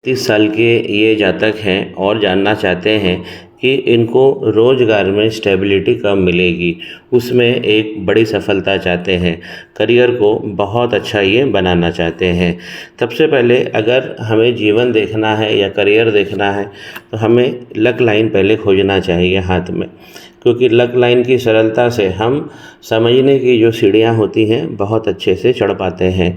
30 साल के ये जातक हैं और जानना चाहते हैं कि इनको रोज़गार में स्टेबिलिटी कब मिलेगी। उसमें एक बड़ी सफलता चाहते हैं, करियर को बहुत अच्छा ये बनाना चाहते हैं। सबसे पहले अगर हमें जीवन देखना है या करियर देखना है तो हमें लक लाइन पहले खोजना चाहिए हाथ में, क्योंकि लक लाइन की सरलता से हम समझने की जो सीढ़ियाँ होती हैं बहुत अच्छे से चढ़ पाते हैं।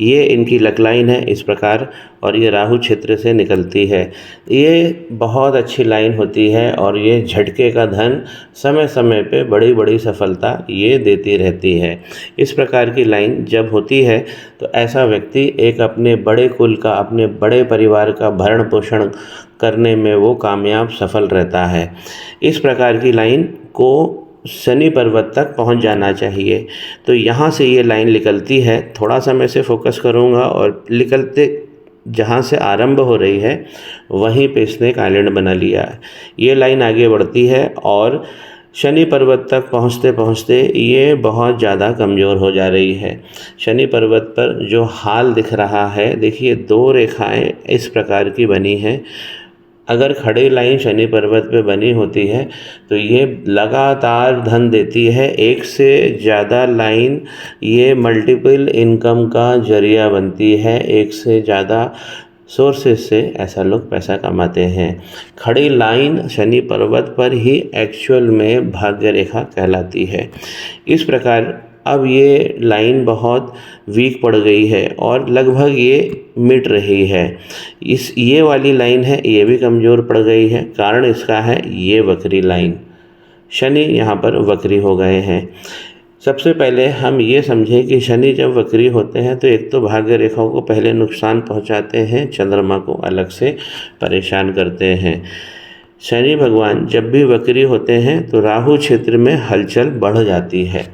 ये इनकी लक लाइन है इस प्रकार, और ये राहु क्षेत्र से निकलती है। ये बहुत अच्छी लाइन होती है और ये झटके का धन समय समय पे बड़ी बड़ी सफलता ये देती रहती है। इस प्रकार की लाइन जब होती है तो ऐसा व्यक्ति एक अपने बड़े कुल का, अपने बड़े परिवार का भरण पोषण करने में वो कामयाब सफल रहता है। इस प्रकार की लाइन को शनि पर्वत तक पहुंच जाना चाहिए। तो यहाँ से ये लाइन निकलती है, थोड़ा सा मैं इसे फोकस करूँगा और निकलते जहाँ से आरंभ हो रही है वहीं पे इसने एक आइलैंड बना लिया है। ये लाइन आगे बढ़ती है और शनि पर्वत तक पहुँचते पहुँचते ये बहुत ज़्यादा कमज़ोर हो जा रही है। शनि पर्वत पर जो हाल दिख रहा है, देखिए 2 रेखाएं इस प्रकार की बनी हैं। अगर खड़ी लाइन शनि पर्वत पे बनी होती है तो ये लगातार धन देती है। एक से ज़्यादा लाइन ये मल्टीपल इनकम का जरिया बनती है। एक से ज़्यादा सोर्सेस से ऐसा लोग पैसा कमाते हैं। खड़ी लाइन शनि पर्वत पर ही एक्चुअल में भाग्य रेखा कहलाती है। इस प्रकार अब ये लाइन बहुत वीक पड़ गई है और लगभग ये मिट रही है। ये वाली लाइन है, ये भी कमज़ोर पड़ गई है। कारण इसका है ये वक्री लाइन, शनि यहाँ पर वक्री हो गए हैं। सबसे पहले हम ये समझें कि शनि जब वक्री होते हैं तो एक तो भाग्य रेखाओं को पहले नुकसान पहुँचाते हैं, चंद्रमा को अलग से परेशान करते हैं। शनि भगवान जब भी वक्री होते हैं तो राहु क्षेत्र में हलचल बढ़ जाती है।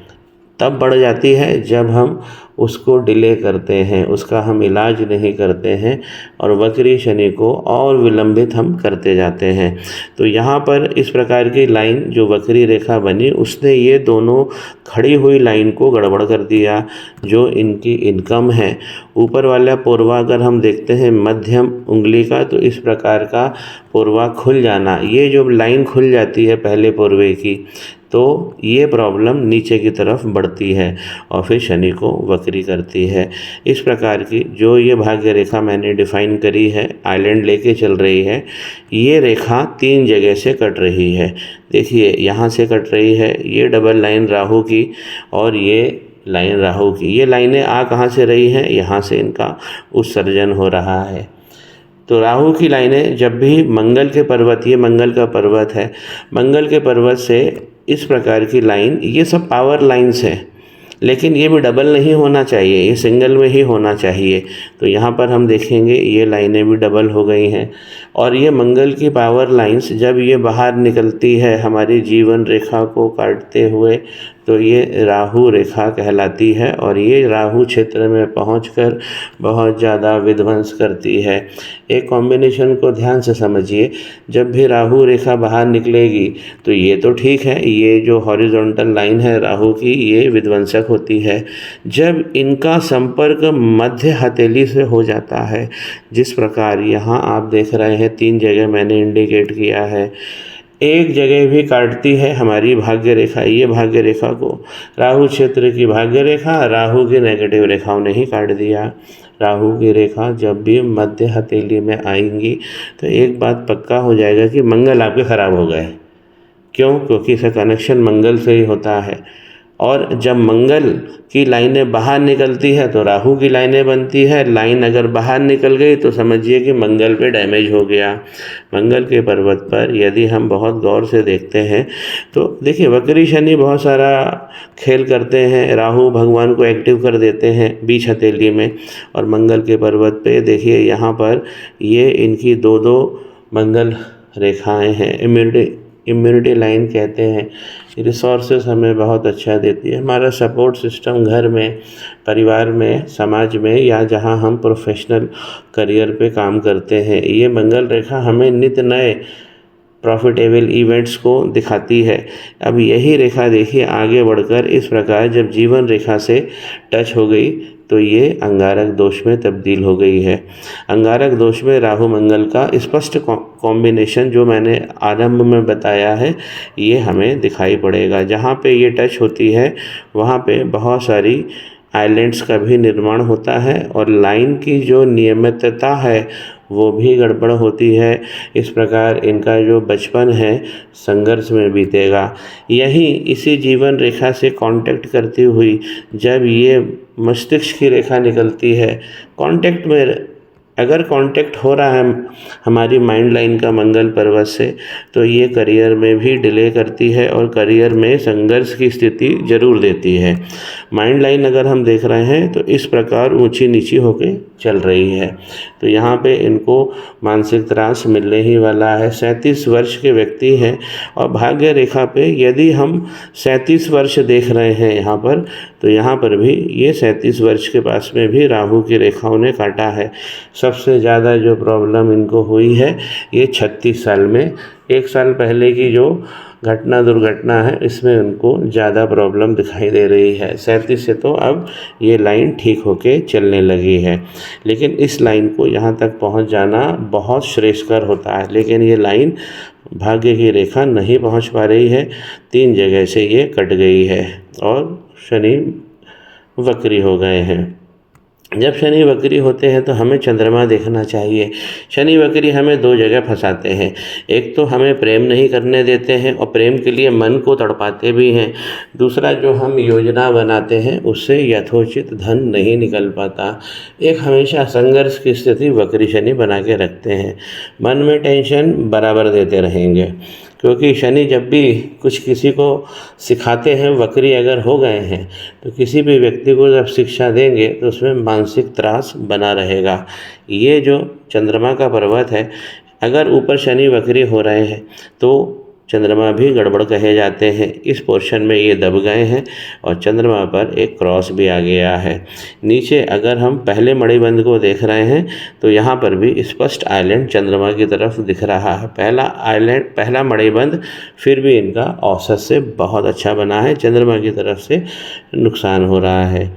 तब बढ़ जाती है जब हम उसको डिले करते हैं, उसका हम इलाज नहीं करते हैं और वक्री शनि को और विलंबित हम करते जाते हैं। तो यहाँ पर इस प्रकार की लाइन जो वक्री रेखा बनी, उसने ये दोनों खड़ी हुई लाइन को गड़बड़ कर दिया। जो इनकी इनकम है, ऊपर वाला पोरवा अगर हम देखते हैं मध्यम उंगली का, तो इस प्रकार का पोरवा खुल जाना, ये जो लाइन खुल जाती है पहले पोरवे की, तो ये प्रॉब्लम नीचे की तरफ बढ़ती है और फिर शनि को वक्री करती है। इस प्रकार की जो ये भाग्य रेखा मैंने डिफाइन करी है, आइलैंड लेके चल रही है, ये रेखा 3 जगह से कट रही है। देखिए यहाँ से कट रही है, ये डबल लाइन राहु की और ये लाइन राहु की। ये लाइनें आ कहाँ से रही हैं? यहाँ से इनका उत्सर्जन हो रहा है। तो राहु की लाइनें जब भी मंगल के पर्वत, ये मंगल का पर्वत है, मंगल के पर्वत से इस प्रकार की लाइन, ये सब पावर लाइंस हैं, लेकिन ये भी डबल नहीं होना चाहिए, ये सिंगल में ही होना चाहिए। तो यहाँ पर हम देखेंगे ये लाइनें भी डबल हो गई हैं। और ये मंगल की पावर लाइंस जब ये बाहर निकलती है हमारी जीवन रेखा को काटते हुए, तो ये राहु रेखा कहलाती है और ये राहु क्षेत्र में पहुंचकर बहुत ज़्यादा विध्वंस करती है। एक कॉम्बिनेशन को ध्यान से समझिए, जब भी राहु रेखा बाहर निकलेगी तो ये तो ठीक है, ये जो हॉरिजॉन्टल लाइन है राहु की, ये विध्वंसक होती है। जब इनका संपर्क मध्य हथेली से हो जाता है, जिस प्रकार यहाँ आप देख रहे हैं 3 जगह मैंने इंडिकेट किया है, एक जगह भी काटती है हमारी भाग्य रेखा। ये भाग्य रेखा को राहु क्षेत्र की भाग्य रेखा, राहु की नेगेटिव रेखाओं ने ही काट दिया। राहु की रेखा जब भी मध्य हथेली में आएंगी तो एक बात पक्का हो जाएगा कि मंगल आपके ख़राब हो गए। क्यों? क्योंकि इसका कनेक्शन मंगल से ही होता है। और जब मंगल की लाइनें बाहर निकलती है तो राहु की लाइनें बनती है। लाइन अगर बाहर निकल गई तो समझिए कि मंगल पे डैमेज हो गया। मंगल के पर्वत पर यदि हम बहुत गौर से देखते हैं तो देखिए वक्री शनि बहुत सारा खेल करते हैं, राहु भगवान को एक्टिव कर देते हैं बीच हथेली में। और मंगल के पर्वत पे देखिए यहाँ पर ये इनकी 2-2 मंगल रेखाएं हैं। इम्यूनिटी लाइन कहते हैं। रिसोर्सेस हमें बहुत अच्छा देती है। हमारा सपोर्ट सिस्टम घर में, परिवार में, समाज में, या जहां हम प्रोफेशनल करियर पे काम करते हैं, ये मंगल रेखा हमें नित्य नए प्रॉफिटेबल इवेंट्स को दिखाती है। अब यही रेखा देखिए आगे बढ़कर इस प्रकार जब जीवन रेखा से टच हो गई तो ये अंगारक दोष में तब्दील हो गई है। अंगारक दोष में राहु मंगल का स्पष्ट कॉम्बिनेशन जो मैंने आरंभ में बताया है ये हमें दिखाई पड़ेगा। जहाँ पे ये टच होती है वहाँ पे बहुत सारी आइलैंड्स का भी निर्माण होता है और लाइन की जो नियमितता है वो भी गड़बड़ होती है। इस प्रकार इनका जो बचपन है संघर्ष में बीतेगा। यहीं इसी जीवन रेखा से कांटेक्ट करती हुई जब ये मस्तिष्क की रेखा निकलती है, कांटेक्ट में अगर कांटेक्ट हो रहा है हमारी माइंड लाइन का मंगल पर्वत से, तो ये करियर में भी डिले करती है और करियर में संघर्ष की स्थिति जरूर देती है। माइंड लाइन अगर हम देख रहे हैं तो इस प्रकार ऊंची नीची होके चल रही है, तो यहाँ पे इनको मानसिक त्रास मिलने ही वाला है। 37 वर्ष के व्यक्ति हैं और भाग्य रेखा पे यदि हम 37 वर्ष देख रहे हैं यहाँ पर, तो यहाँ पर भी ये 37 वर्ष के पास में भी राहु की रेखाओं ने काटा है। सबसे ज़्यादा जो प्रॉब्लम इनको हुई है ये 36 साल में, 1 साल पहले की जो घटना दुर्घटना है इसमें उनको ज़्यादा प्रॉब्लम दिखाई दे रही है। 37 से तो अब ये लाइन ठीक होके चलने लगी है, लेकिन इस लाइन को यहाँ तक पहुँच जाना बहुत श्रेयस्कर होता है, लेकिन ये लाइन भाग्य की रेखा नहीं पहुँच पा रही है। 3 जगह से ये कट गई है और शनि वक्री हो गए हैं। जब शनि वक्री होते हैं तो हमें चंद्रमा देखना चाहिए। शनि वक्री हमें 2 जगह फंसाते हैं, एक तो हमें प्रेम नहीं करने देते हैं और प्रेम के लिए मन को तड़पाते भी हैं, दूसरा जो हम योजना बनाते हैं उससे यथोचित धन नहीं निकल पाता। एक हमेशा संघर्ष की स्थिति वक्री शनि बना के रखते हैं, मन में टेंशन बराबर देते रहेंगे, क्योंकि शनि जब भी कुछ किसी को सिखाते हैं वक्री अगर हो गए हैं तो किसी भी व्यक्ति को जब शिक्षा देंगे तो उसमें मानसिक त्रास बना रहेगा। ये जो चंद्रमा का पर्वत है, अगर ऊपर शनि वक्री हो रहे हैं तो चंद्रमा भी गड़बड़ कहे जाते हैं। इस पोर्शन में ये दब गए हैं और चंद्रमा पर एक क्रॉस भी आ गया है। नीचे अगर हम पहले मणिबंध को देख रहे हैं तो यहाँ पर भी स्पष्ट आइलैंड चंद्रमा की तरफ दिख रहा है। पहला मणिबंध फिर भी इनका औसत से बहुत अच्छा बना है, चंद्रमा की तरफ से नुकसान हो रहा है।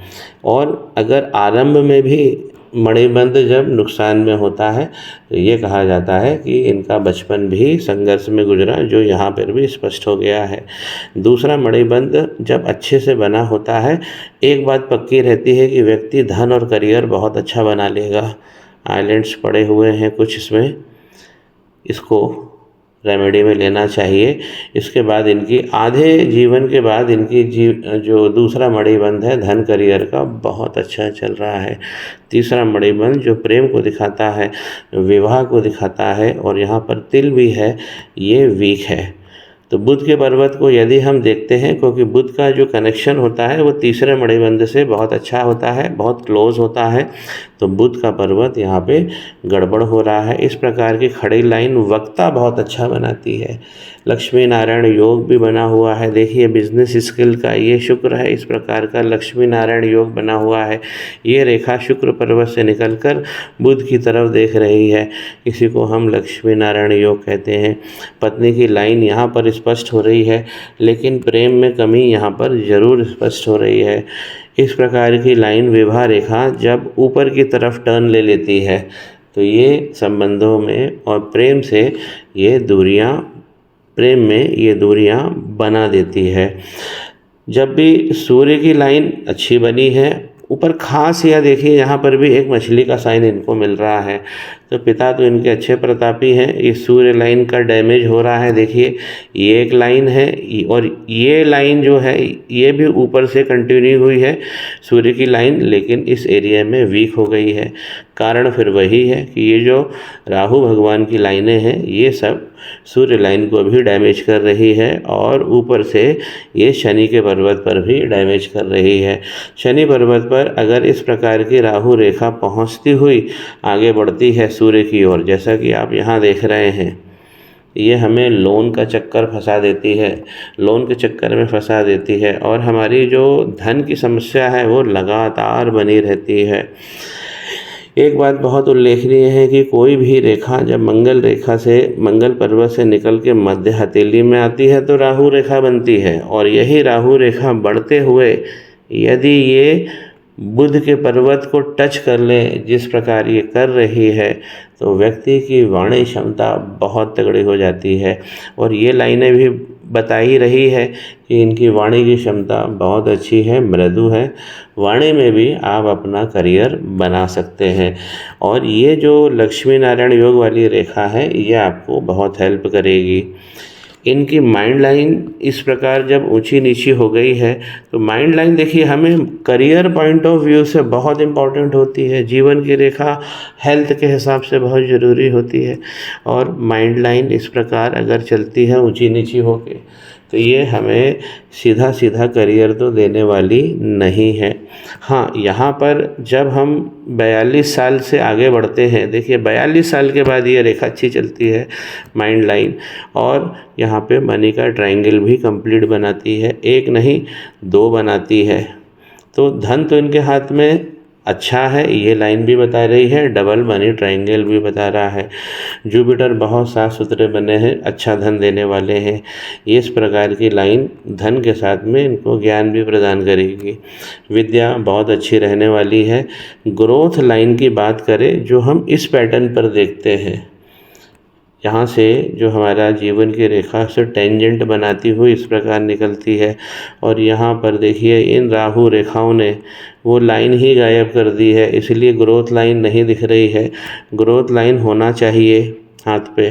और अगर आरंभ में भी मणिबंध जब नुकसान में होता है तो ये कहा जाता है कि इनका बचपन भी संघर्ष में गुजरा, जो यहाँ पर भी स्पष्ट हो गया है। दूसरा मणिबंध जब अच्छे से बना होता है, एक बात पक्की रहती है कि व्यक्ति धन और करियर बहुत अच्छा बना लेगा। आइलैंड्स पड़े हुए हैं कुछ, इसमें इसको रेमेडी में लेना चाहिए। इसके बाद इनकी आधे जीवन के बाद इनकी जो दूसरा मणिबंध है धन करियर का बहुत अच्छा चल रहा है। तीसरा मणिबंध जो प्रेम को दिखाता है, विवाह को दिखाता है और यहाँ पर तिल भी है, ये वीक है। तो बुध के पर्वत को यदि हम देखते हैं, क्योंकि बुध का जो कनेक्शन होता है वो तीसरे मणिबंध से बहुत अच्छा होता है, बहुत क्लोज होता है, तो बुध का पर्वत यहाँ पे गड़बड़ हो रहा है। इस प्रकार की खड़ी लाइन वक्ता बहुत अच्छा बनाती है। लक्ष्मी नारायण योग भी बना हुआ है, देखिए बिजनेस स्किल का ये शुक्र है, इस प्रकार का लक्ष्मी नारायण योग बना हुआ है। ये रेखा शुक्र पर्वत से निकलकर बुध की तरफ देख रही है, इसी को हम लक्ष्मी नारायण योग कहते हैं। पत्नी की लाइन यहाँ पर स्पष्ट हो रही है, लेकिन प्रेम में कमी यहाँ पर जरूर स्पष्ट हो रही है। इस प्रकार की लाइन विवाह रेखा जब ऊपर की तरफ टर्न ले लेती है तो ये संबंधों में और प्रेम में ये दूरियां बना देती है। जब भी सूर्य की लाइन अच्छी बनी है, ऊपर खास यह देखिए यहाँ पर भी एक मछली का साइन इनको मिल रहा है, तो पिता तो इनके अच्छे प्रतापी हैं। इस सूर्य लाइन का डैमेज हो रहा है, देखिए ये एक लाइन है और ये लाइन जो है ये भी ऊपर से कंटिन्यू हुई है सूर्य की लाइन, लेकिन इस एरिया में वीक हो गई है। कारण फिर वही है कि ये जो राहु भगवान की लाइनें हैं ये सब सूर्य लाइन को भी डैमेज कर रही है और ऊपर से ये शनि के पर्वत पर भी डैमेज कर रही है। शनि पर्वत पर अगर इस प्रकार की राहु रेखा पहुंचती हुई आगे बढ़ती है सूर्य की ओर, जैसा कि आप यहाँ देख रहे हैं, ये हमें लोन का चक्कर फंसा देती है, लोन के चक्कर में फंसा देती है और हमारी जो धन की समस्या है वो लगातार बनी रहती है। एक बात बहुत उल्लेखनीय है कि कोई भी रेखा जब मंगल पर्वत से निकल के मध्य हथेली में आती है तो राहु रेखा बनती है, और यही राहु रेखा बढ़ते हुए यदि ये बुध के पर्वत को टच कर ले जिस प्रकार ये कर रही है, तो व्यक्ति की वाणी क्षमता बहुत तगड़ी हो जाती है। और ये लाइनें भी बता ही रही है कि इनकी वाणी की क्षमता बहुत अच्छी है, मृदु है। वाणी में भी आप अपना करियर बना सकते हैं। और ये जो लक्ष्मी नारायण योग वाली रेखा है, ये आपको बहुत हेल्प करेगी। इनकी माइंड लाइन इस प्रकार जब ऊंची नीची हो गई है, तो माइंड लाइन देखिए हमें करियर पॉइंट ऑफ व्यू से बहुत इम्पॉर्टेंट होती है। जीवन की रेखा हेल्थ के हिसाब से बहुत ज़रूरी होती है। और माइंड लाइन इस प्रकार अगर चलती है ऊंची नीची होके, तो ये हमें सीधा सीधा करियर तो देने वाली नहीं है। हाँ, यहाँ पर जब हम 42 साल से आगे बढ़ते हैं, देखिए 42 साल के बाद ये रेखा अच्छी चलती है माइंड लाइन, और यहाँ पे मनी का ट्रायंगल भी कंप्लीट बनाती है, एक नहीं 2 बनाती है। तो धन तो इनके हाथ में अच्छा है, ये लाइन भी बता रही है, डबल मनी ट्रायंगल भी बता रहा है। जुपिटर बहुत साफ सुथरे बने हैं, अच्छा धन देने वाले हैं। इस प्रकार की लाइन धन के साथ में इनको ज्ञान भी प्रदान करेगी। विद्या बहुत अच्छी रहने वाली है। ग्रोथ लाइन की बात करें जो हम इस पैटर्न पर देखते हैं, यहाँ से जो हमारा जीवन की रेखा से टेंजेंट बनाती हुई इस प्रकार निकलती है, और यहाँ पर देखिए इन राहु रेखाओं ने वो लाइन ही गायब कर दी है, इसलिए ग्रोथ लाइन नहीं दिख रही है। ग्रोथ लाइन होना चाहिए हाथ पे।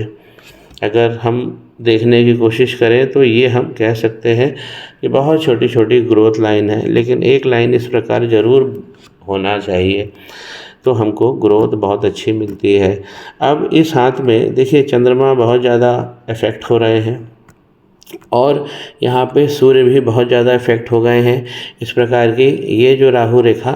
अगर हम देखने की कोशिश करें तो ये हम कह सकते हैं कि बहुत छोटी छोटी ग्रोथ लाइन है, लेकिन एक लाइन इस प्रकार ज़रूर होना चाहिए, तो हमको ग्रोथ बहुत अच्छी मिलती है। अब इस हाथ में देखिए चंद्रमा बहुत ज़्यादा इफ़ेक्ट हो रहे हैं, और यहाँ पे सूर्य भी बहुत ज़्यादा इफ़ेक्ट हो गए हैं। इस प्रकार की ये जो राहु रेखा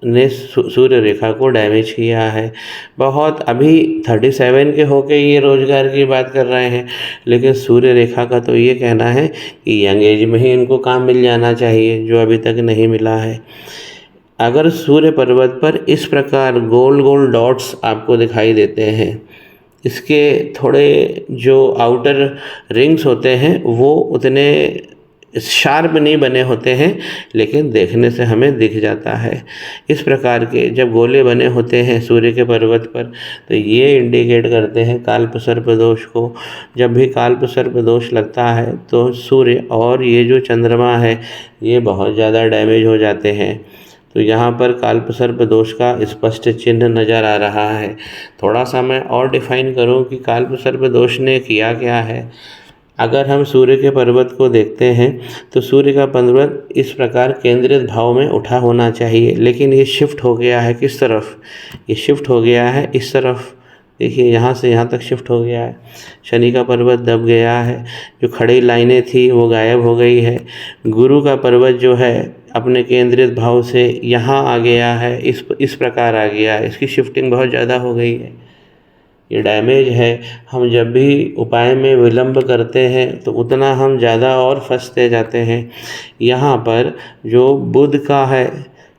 ने सूर्य रेखा को डैमेज किया है बहुत। अभी 37 के होके ये रोज़गार की बात कर रहे हैं, लेकिन सूर्य रेखा का तो ये कहना है कि यंग एज में ही इनको काम मिल जाना चाहिए, जो अभी तक नहीं मिला है। अगर सूर्य पर्वत पर इस प्रकार गोल गोल डॉट्स आपको दिखाई देते हैं, इसके थोड़े जो आउटर रिंग्स होते हैं वो उतने शार्प नहीं बने होते हैं, लेकिन देखने से हमें दिख जाता है। इस प्रकार के जब गोले बने होते हैं सूर्य के पर्वत पर, तो ये इंडिकेट करते हैं काल्प सर्प दोष को। जब भी काल्प सर्प दोष लगता है तो सूर्य और ये जो चंद्रमा है ये बहुत ज़्यादा डैमेज हो जाते हैं। तो यहाँ पर काल्प सर्प दोष का स्पष्ट चिन्ह नज़र आ रहा है। थोड़ा सा मैं और डिफाइन करूँ कि काल्प सर्प दोष ने किया क्या है। अगर हम सूर्य के पर्वत को देखते हैं तो सूर्य का पर्वत इस प्रकार केंद्रित भाव में उठा होना चाहिए, लेकिन ये शिफ्ट हो गया है किस तरफ, ये शिफ्ट हो गया है इस तरफ। देखिए यहाँ से यहाँ तक शिफ्ट हो गया है। शनि का पर्वत दब गया है, जो खड़ी लाइनें थी वो गायब हो गई है। गुरु का पर्वत जो है अपने केंद्रित भाव से यहाँ आ गया है, इस प्रकार आ गया है, इसकी शिफ्टिंग बहुत ज़्यादा हो गई है। ये डैमेज है। हम जब भी उपाय में विलंब करते हैं तो उतना हम ज़्यादा और फंसते जाते हैं। यहाँ पर जो बुध का है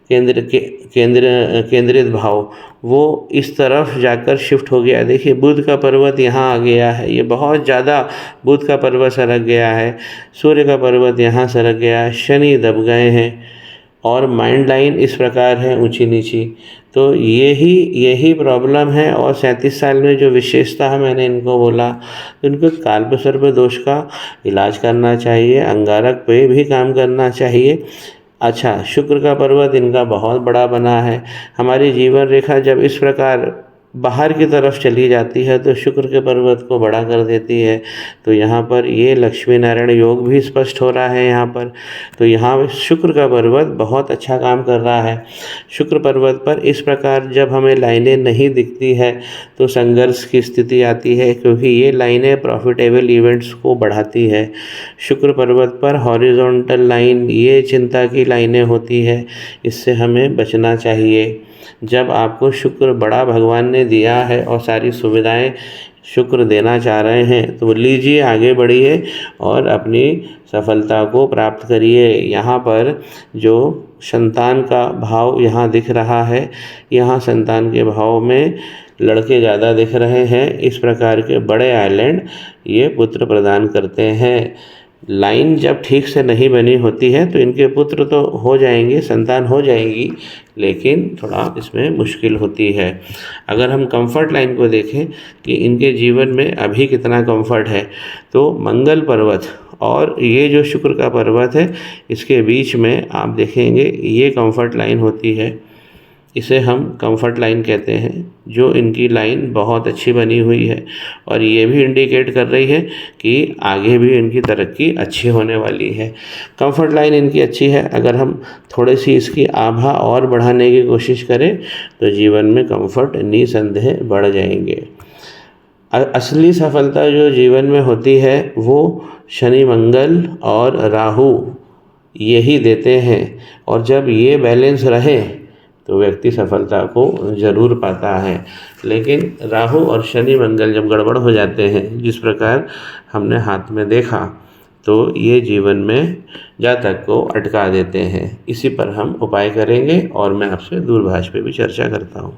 केंद्रित भाव, वो इस तरफ जाकर शिफ्ट हो गया। देखिए बुध का पर्वत यहाँ आ गया है, ये बहुत ज़्यादा बुध का पर्वत सरक गया है। सूर्य का पर्वत यहाँ सरक गया है, शनि दब गए हैं, और माइंड लाइन इस प्रकार है ऊंची नीची। तो यही प्रॉब्लम है। और 37 साल में जो विशेषता है मैंने इनको बोला, तो इनको काल्प सर्प दोष का इलाज करना चाहिए, अंगारक पे भी काम करना चाहिए। अच्छा, शुक्र का पर्वत इनका बहुत बड़ा बना है। हमारी जीवन रेखा जब इस प्रकार बाहर की तरफ चली जाती है तो शुक्र के पर्वत को बड़ा कर देती है। तो यहाँ पर ये लक्ष्मी नारायण योग भी स्पष्ट हो रहा है यहाँ पर। तो यहाँ शुक्र का पर्वत बहुत अच्छा काम कर रहा है। शुक्र पर्वत पर इस प्रकार जब हमें लाइनें नहीं दिखती है तो संघर्ष की स्थिति आती है, क्योंकि ये लाइनें प्रॉफिटेबल इवेंट्स को बढ़ाती है। शुक्र पर्वत पर हॉरिजॉन्टल लाइन ये चिंता की लाइनें होती है, इससे हमें बचना चाहिए। जब आपको शुक्र बड़ा भगवान ने दिया है और सारी सुविधाएं शुक्र देना चाह रहे हैं तो लीजिए, आगे बढ़िए और अपनी सफलता को प्राप्त करिए। यहाँ पर जो संतान का भाव यहाँ दिख रहा है, यहाँ संतान के भाव में लड़के ज़्यादा दिख रहे हैं। इस प्रकार के बड़े आइलैंड ये पुत्र प्रदान करते हैं। लाइन जब ठीक से नहीं बनी होती है तो इनके पुत्र तो हो जाएंगे, संतान हो जाएगी, लेकिन थोड़ा इसमें मुश्किल होती है। अगर हम कंफर्ट लाइन को देखें कि इनके जीवन में अभी कितना कंफर्ट है, तो मंगल पर्वत और ये जो शुक्र का पर्वत है, इसके बीच में आप देखेंगे ये कंफर्ट लाइन होती है। इसे हम कंफर्ट लाइन कहते हैं, जो इनकी लाइन बहुत अच्छी बनी हुई है और ये भी इंडिकेट कर रही है कि आगे भी इनकी तरक्की अच्छी होने वाली है। कंफर्ट लाइन इनकी अच्छी है। अगर हम थोड़ी सी इसकी आभा और बढ़ाने की कोशिश करें तो जीवन में कंफर्ट निसंदेह बढ़ जाएंगे। असली सफलता जो जीवन में होती है वो शनि, मंगल और राहु यही देते हैं, और जब ये बैलेंस रहे तो व्यक्ति सफलता को ज़रूर पाता है। लेकिन राहु और शनि मंगल जब गड़बड़ हो जाते हैं, जिस प्रकार हमने हाथ में देखा, तो ये जीवन में जातक को अटका देते हैं। इसी पर हम उपाय करेंगे और मैं आपसे दूरभाष पे भी चर्चा करता हूँ।